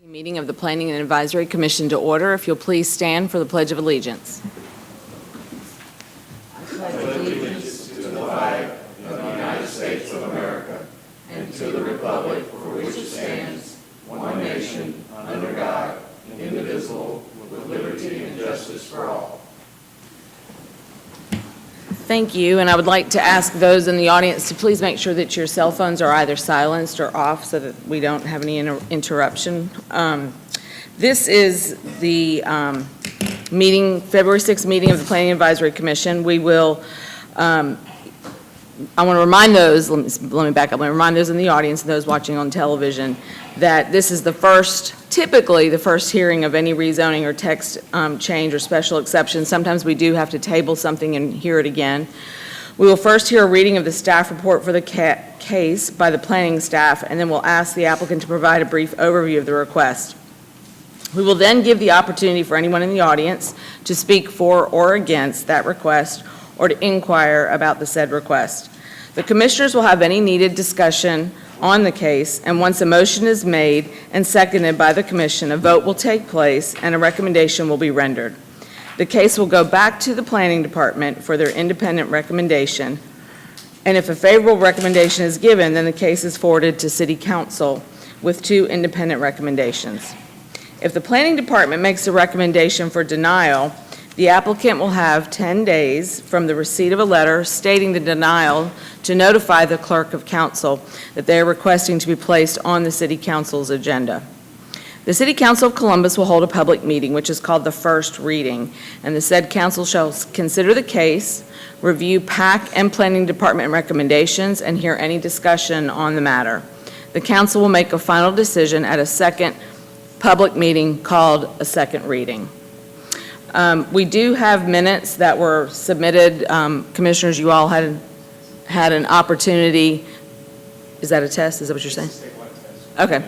Meeting of the Planning and Advisory Commission to order. If you'll please stand for the Pledge of Allegiance. I pledge allegiance to the flag of the United States of America and to the republic for which it stands, one nation, under God, indivisible, with liberty and justice for all. Thank you, and I would like to ask those in the audience to please make sure that your cell phones are either silenced or off so that we don't have any interruption. This is the February 6th meeting of the Planning Advisory Commission. We will, I want to remind those, let me back up, let me remind those in the audience and those watching on television that this is typically the first hearing of any rezoning or text change or special exception. Sometimes we do have to table something and hear it again. We will first hear a reading of the staff report for the case by the planning staff, and then we'll ask the applicant to provide a brief overview of the request. We will then give the opportunity for anyone in the audience to speak for or against that request or to inquire about the said request. The commissioners will have any needed discussion on the case, and once a motion is made and seconded by the commission, a vote will take place and a recommendation will be rendered. The case will go back to the planning department for their independent recommendation, and if a favorable recommendation is given, then the case is forwarded to City Council with 2 independent recommendations. If the planning department makes a recommendation for denial, the applicant will have 10 days from the receipt of a letter stating the denial to notify the clerk of council that they are requesting to be placed on the City Council's agenda. The City Council of Columbus will hold a public meeting, which is called the first reading, and the said council shall consider the case, review PAC and Planning Department recommendations, and hear any discussion on the matter. The council will make a final decision at a second public meeting called a second reading. We do have minutes that were submitted. Commissioners, you all had an opportunity. Is that a test? Is that what you're saying? Okay.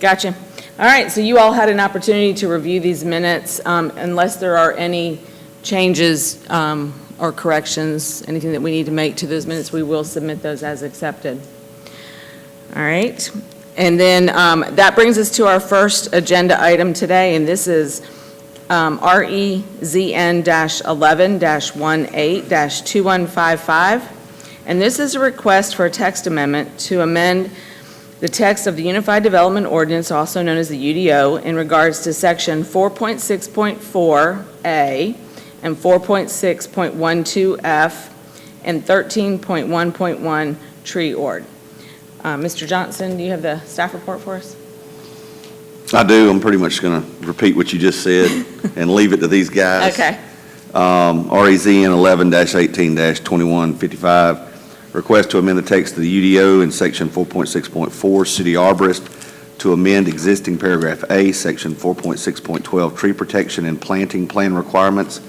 Gotcha. All right, so you all had an opportunity to review these minutes. Unless there are any changes or corrections, anything that we need to make to those minutes, we will submit those as accepted. All right. And then that brings us to our first agenda item today, and this is REZN-11-18-2155, and this is a request for a text amendment to amend the text of the Unified Development Ordinance, also known as the UDO, in regards to Section 4.6.4A and 4.6.12F and 13.1.1 tree ord. Mr. Johnson, do you have the staff report for us? I do. I'm pretty much going to repeat what you just said and leave it to these guys. Okay. REZN 11-18-2155, request to amend the text of the UDO in Section 4.6.4, City Arborist, to amend existing paragraph A, Section 4.6.12, tree protection and planting plan requirements,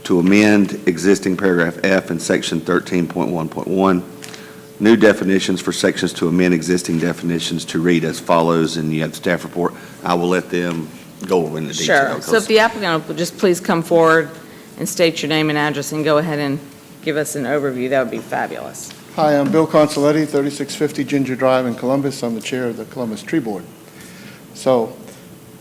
to amend existing paragraph F in Section 13.1.1, new definitions for sections to amend existing definitions to read as follows, and you have the staff report. I will let them go over in the detail. Sure. So if the applicant will just please come forward and state your name and address and go ahead and give us an overview, that would be fabulous. Hi, I'm Bill Consoletti, 3650 Ginger Drive in Columbus. I'm the chair of the Columbus Tree Board. So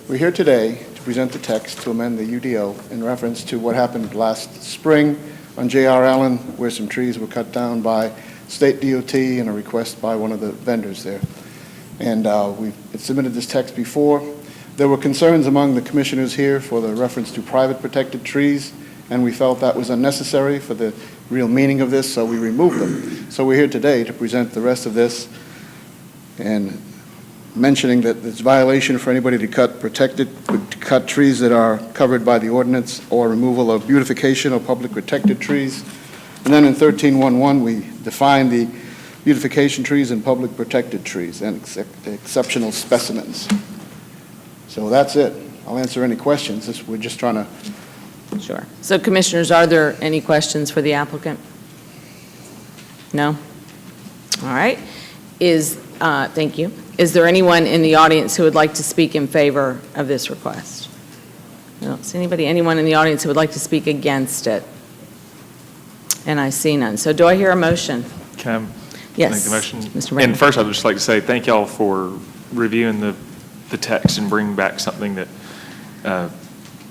we're here today to present the text to amend the UDO in reference to what happened last spring on J.R. Allen, where some trees were cut down by State DOT and a request by one of the vendors there. And we've submitted this text before. There were concerns among the commissioners here for the reference to private protected trees, and we felt that was unnecessary for the real meaning of this, so we removed them. So we're here today to present the rest of this and mentioning that it's violation for anybody to cut trees that are covered by the ordinance or removal of beautification or public protected trees. And then in 13.1.1, we define the beautification trees and public protected trees and exceptional specimens. So that's it. I'll answer any questions. We're just trying to. Sure. So commissioners, are there any questions for the applicant? No? All right. Thank you. Is there anyone in the audience who would like to speak in favor of this request? I don't see anybody. Anyone in the audience who would like to speak against it? And I see none. So do I hear a motion? Can I Yes. make the motion? Mr. Brandon. And first, I'd just like to say thank y'all for reviewing the the text and bring back something that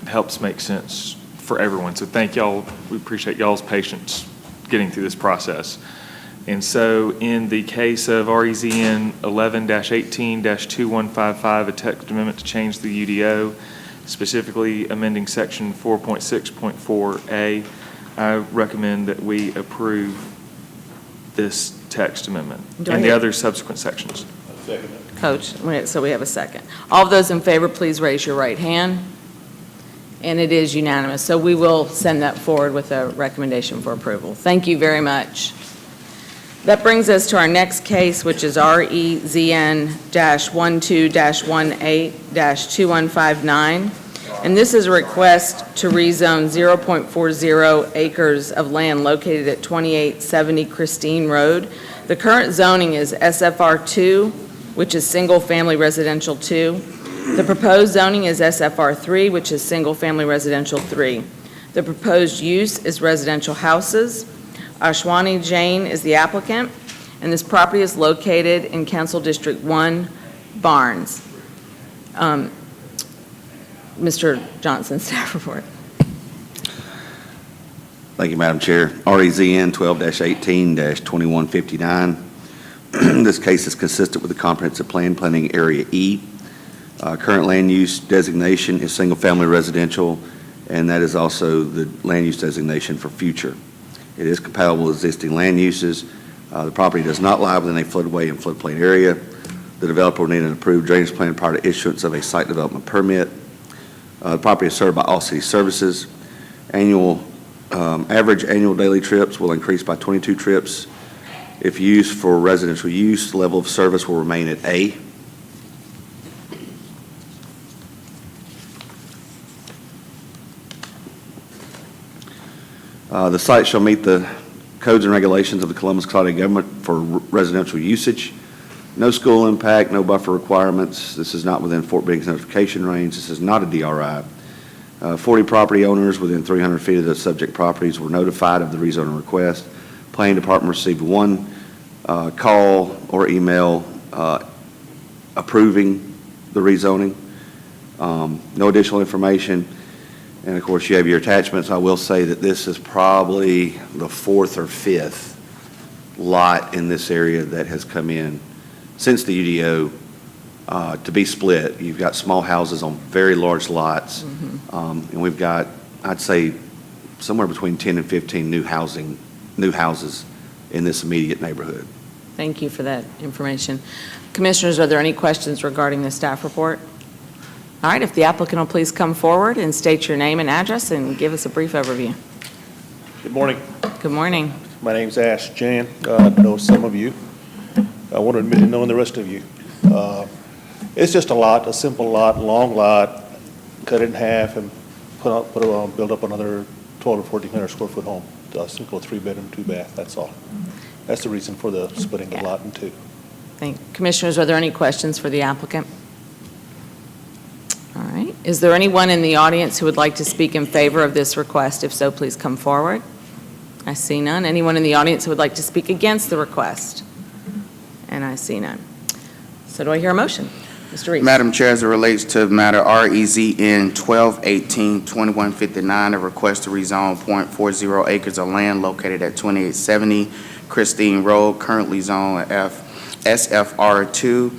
helps make sense for everyone. So thank y'all. We appreciate y'all's patience getting through this process. And so in the case of REZN 11-18-2155, a text amendment to change the UDO, specifically amending section 4.6.4A, I recommend that we approve this text amendment and the other subsequent sections. Coach, so we have a second. All of those in favor, please raise your right hand. And it is unanimous. So we will send that forward with a recommendation for approval. Thank you very much. That brings us to our next case, which is REZN-12-18-2159. And this is a request to rezone 0.40 acres of land located at 2870 Christine Road. The current zoning is SFR2, which is Single Family Residential 2. The proposed zoning is SFR3, which is Single Family Residential 3. The proposed use is residential houses. Ashwani Jain is the applicant, and this property is located in Council District 1, Barnes. Mr. Johnson, staff report. Thank you, Madam Chair. REZN 12-18-2159. This case is consistent with the Comprehensive Plan, Planning Area E. Current land use designation is single-family residential, and that is also the land use designation for future. It is compatible with existing land uses. The property does not lie within a floodway and floodplain area. The developer will need an approved drainage plan prior to issuance of a site development permit. The property is served by all city services. Average annual daily trips will increase by 22 trips. If used for residential use, the level of service will remain at A. The site shall meet the codes and regulations of the Columbus County government for residential usage. No school impact, no buffer requirements. This is not within Fort Billings notification range. This is not a DRI. 40 property owners within 300 feet of the subject properties were notified of the rezoning request. Planning Department received one call or email approving the rezoning. No additional information. And of course, you have your attachments. I will say that this is probably the fourth or fifth lot in this area that has come in since the UDO to be split. You've got small houses on very large lots, and we've got, I'd say, somewhere between 10 and 15 new houses in this immediate neighborhood. Thank you for that information. Commissioners, are there any questions regarding the staff report? All right, if the applicant will please come forward and state your name and address and give us a brief overview. Good morning. Good morning. My name's Ash Jan. I know some of you. I want to admit to knowing the rest of you. It's just a lot, a simple lot, long lot, cut it in half and build up another 1,200 or 1,400 square foot home. A simple 3-bedroom, 2-bath, that's all. That's the reason for the splitting the lot in two. Commissioners, are there any questions for the applicant? All right. Is there anyone in the audience who would like to speak in favor of this request? If so, please come forward. I see none. Anyone in the audience who would like to speak against the request? And I see none. So do I hear a motion? Mr. Reese. Madam Chair, as it relates to the matter REZN 12-18-2159, a request to rezone .40 acres of land located at 2870 Christine Road, currently zoned SFR2,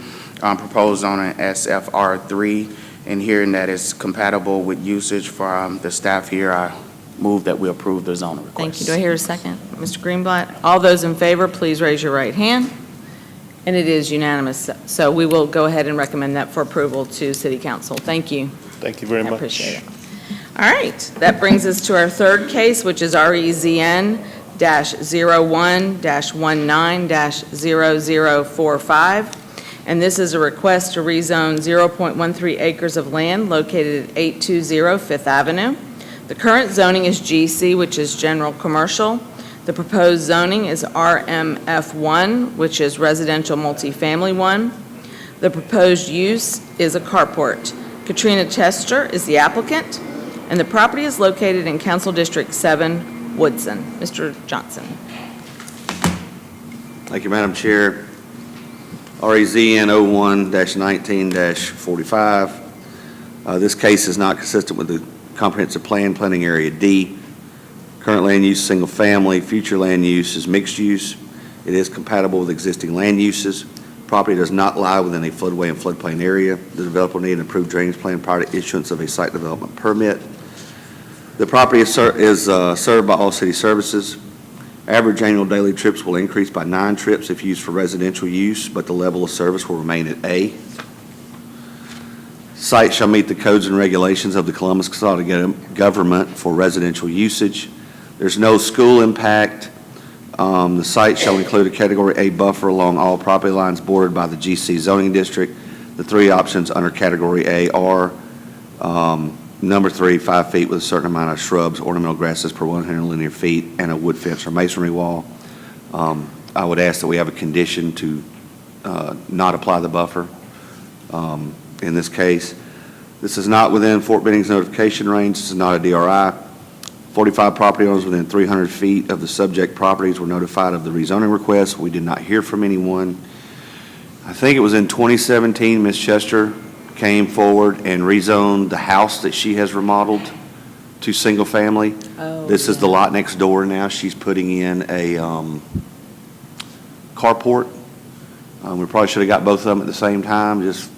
proposed zoning SFR3, and hearing that it's compatible with usage from the staff here, I move that we approve the zoning request. Thank you. Do I hear a second? Mr. Greenblatt, all those in favor, please raise your right hand. And it is unanimous. So we will go ahead and recommend that for approval to City Council. Thank you. Thank you very much. I appreciate it. All right. That brings us to our third case, which is REZN-01-19-0045. And this is a request to rezone 0.13 acres of land located at 820 Fifth Avenue. The current zoning is GC, which is general commercial. The proposed zoning is RMF1, which is residential multifamily 1. The proposed use is a carport. Katrina Chester is the applicant, and the property is located in Council District 7, Woodson. Mr. Johnson. Thank you, Madam Chair. RAZN 01-19-45. This case is not consistent with the comprehensive plan, planning area D. Current land use, single family, future land use is mixed use. It is compatible with existing land uses. Property does not lie within a floodway and floodplain area. The developer will need an approved drainage plan prior to issuance of a site development permit. The property is served by all city services. Average annual daily trips will increase by 9 trips if used for residential use, but the level of service will remain at A. Site shall meet the codes and regulations of the Columbus Consolidated Government for residential usage. There's no school impact. The site shall include a Category A buffer along all property lines bordered by the GC zoning district. The 3 options under Category A are number 3, 5 feet with a certain amount of shrubs, ornamental grasses per 100 linear feet, and a wood fence or masonry wall. I would ask that we have a condition to not apply the buffer in this case. This is not within Fort Benning's notification range. This is not a DRI. 45 property owners within 300 feet of the subject properties were notified of the rezoning request. We did not hear from anyone. I think it was in 2017, Ms. Chester came forward and rezoned the house that she has remodeled to single family. Oh, This is the lot next door now. She's putting in a carport. We probably should have got both of them at the same time, just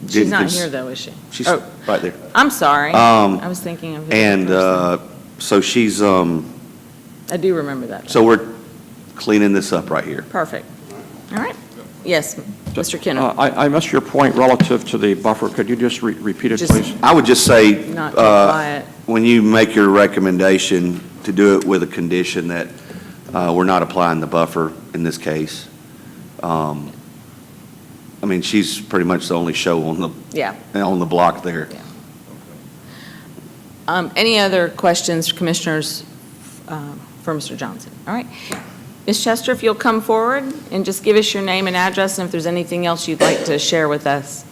She's didn't not cons- here, though, is she? She's Oh, right there. I'm sorry. I was thinking of. a different person. So she's, I do remember that. so we're cleaning this up right here. Perfect. All right. Yes, Mr. Kenner. I missed your point relative to the buffer. Could you just repeat it, Just- please? I would just say, Not too quiet. when you make your recommendation, to do it with a condition that we're not applying the buffer in this case. I mean, she's pretty much the only show on Yeah. the block there. Any other questions, Commissioners, for Mr. Johnson? All right. Ms. Chester, if you'll come forward and just give us your name and address, and if there's anything else you'd like to share with us.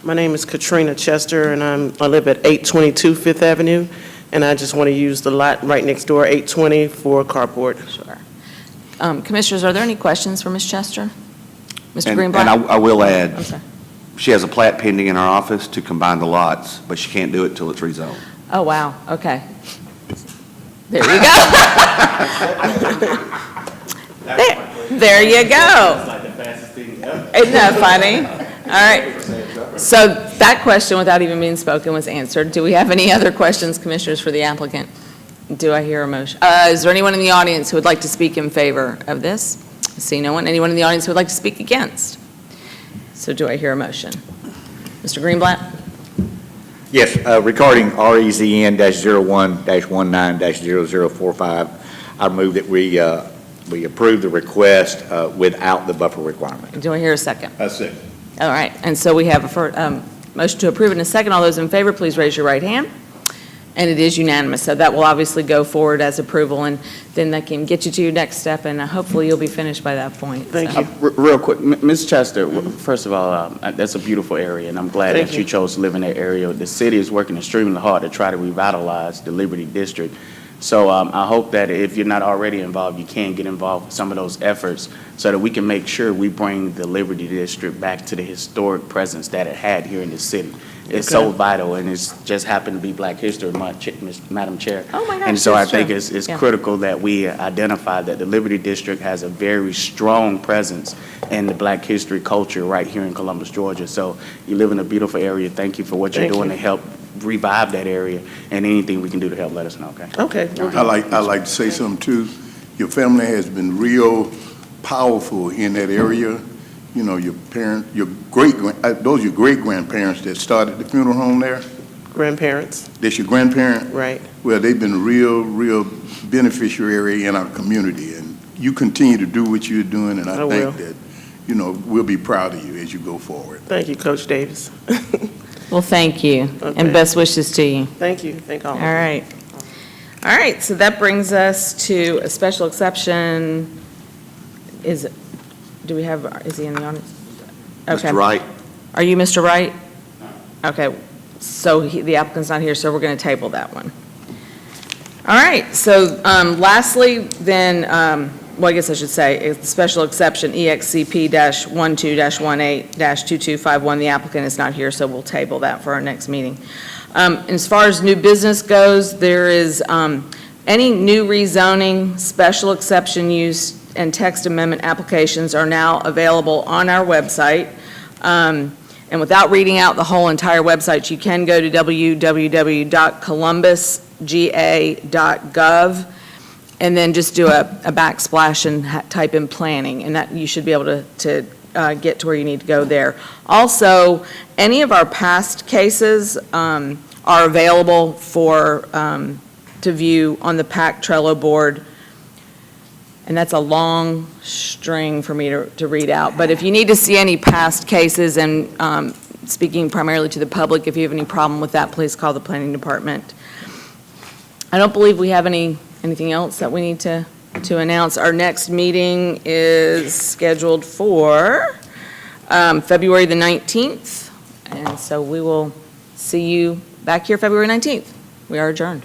My name is Katrina Chester, and I live at 822 Fifth Avenue, and I just want to use the lot right next door, 820, for a carport. Sure. Commissioners, are there any questions for Ms. Chester? Mr. And Greenblatt? I will add, I'm sorry. she has a plat pending in our office to combine the lots, but she can't do it until it's rezoned. Oh, wow, okay. There you go. There you go. Isn't that funny? All right. So that question, without even being spoken, was answered. Do we have any other questions, Commissioners, for the applicant? Do I hear a motion? Is there anyone in the audience who would like to speak in favor of this? I see no one. Anyone in the audience who would like to speak against? So do I hear a motion? Mr. Greenblatt? Yes, regarding REZN-01-19-0045, I move that we approve the request without the buffer requirement. Do I hear a second? I second. All right, and so we have a motion to approve in a second. All those in favor, please raise your right hand. And it is unanimous, so that will obviously go forward as approval, and then that can get you to your next step, and hopefully you'll be finished by that point. Thank So- you. Real quick, Ms. Chester, first of all, that's a beautiful area, and I'm glad Thank that you you. chose to live in that area. The city is working extremely hard to try to revitalize the Liberty District. So I hope that if you're not already involved, you can get involved with some of those efforts so that we can make sure we bring the Liberty District back to the historic presence that it had here in the city. It's so vital, and it's just happened to be Black History Month, Madam Chair. Oh, my gosh, And so I that's think true. it's Yeah. critical that we identify that the Liberty District has a very strong presence in the Black history culture right here in Columbus, Georgia. So you live in a beautiful area. Thank you for what you're Thank doing you. to help revive that area, and anything we can do to help, let us know, okay? Okay. I'd like to say something too. Your family has been real powerful in that area. You know, your parents, those are your great-grandparents that started the funeral home there? Grandparents, That's your grandparent? right. Well, they've been real beneficiary in our community, and you continue to do what you're doing, and I I will. think that, you know, we'll be proud of you as you go forward. Thank you, Coach Davis. Well, thank you, Okay. and best wishes to you. Thank you. Thank all. All right. All right, so that brings us to a special exception. Is he in the audience? Okay. Mr. Wright? Are you Mr. Wright? Okay, so the applicant's not here, so we're going to table that one. All right, so lastly, then, well, I guess I should say, it's the special exception, E EXCP-12-18-2251. The applicant is not here, so we'll table that for our next meeting. As far as new business goes, there is any new rezoning, special exception use, and text amendment applications are now available on our website. And without reading out the whole entire website, you can go to www.columbusga.gov and then just do a backsplash and type in planning, and that you should be able to get to where you need to go there. Also, any of our past cases are available for to view on the PAC Trello board. And that's a long string for me to read out. But if you need to see any past cases, and speaking primarily to the public, if you have any problem with that, please call the planning department. I don't believe we have anything else that we need to announce. Our next meeting is scheduled for February the 19th. And so we will see you back here February 19th. We are adjourned.